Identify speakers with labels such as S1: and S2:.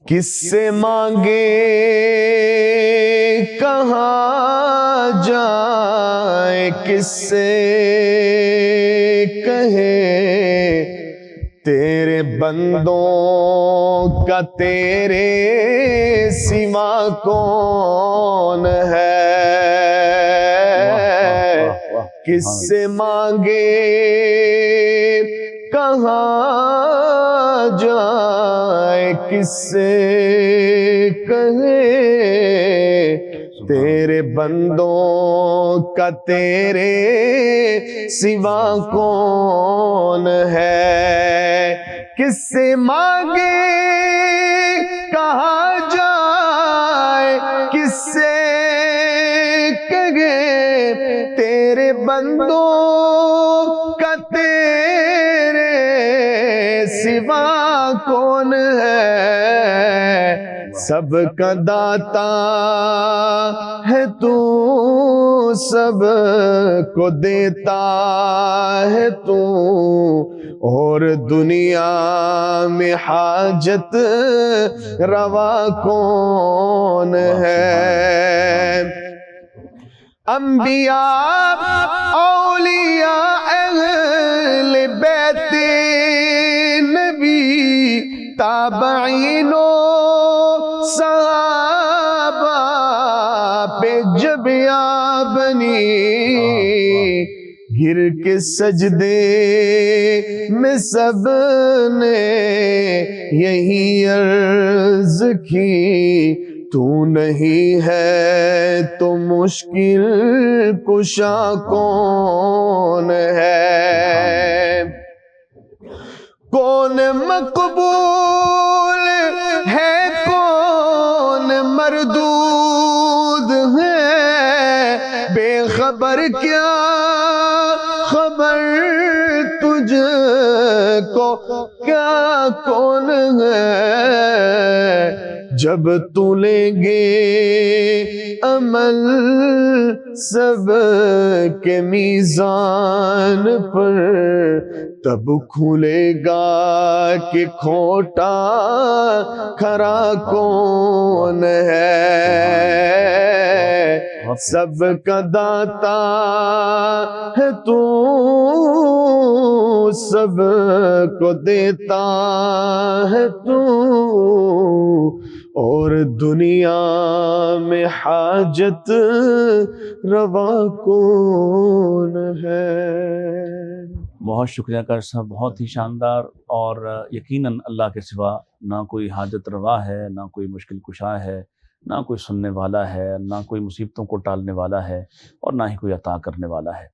S1: کس سے مانگے کہاں جائے، کس سے کہے تیرے بندوں کا تیرے سوا کون ہے؟ کس سے مانگے کہاں جائے، کس سے کہے تیرے بندوں کا تیرے سوا کون ہے؟ کس سے مانگے کہاں جائے، کس سے کہے تیرے بندوں کا تیرے سوا کون ہے؟ سب کا داتا ہے تو، سب کو دیتا ہے تو، اور دنیا میں حاجت روا کون ہے؟ انبیاء اولیاء اہل بیت نبی تابعین و صحابہ پہ جب یا بنی گر کے سجدے میں سب نے یہی عرض کی، تو نہیں ہے تو مشکل کشا کون ہے؟ کون مقبول ہے، کون مردود ہے، بے خبر کیا خبر تجھ کو کیا کون ہے؟ جب تو لیں گے عمل سب کے میزان پر، تب کھلے گا کہ کھوٹا کھرا کون ہے؟ سب کا داتا ہے تو، سب کو دیتا ہے تو، اور دنیا میں حاجت روا کون ہے؟
S2: بہت شکریہ قاری صاحب، بہت ہی شاندار، اور یقیناً اللہ کے سوا نہ کوئی حاجت روا ہے، نہ کوئی مشکل کشا ہے، نہ کوئی سننے والا ہے، نہ کوئی مصیبتوں کو ٹالنے والا ہے، اور نہ ہی کوئی عطا کرنے والا ہے۔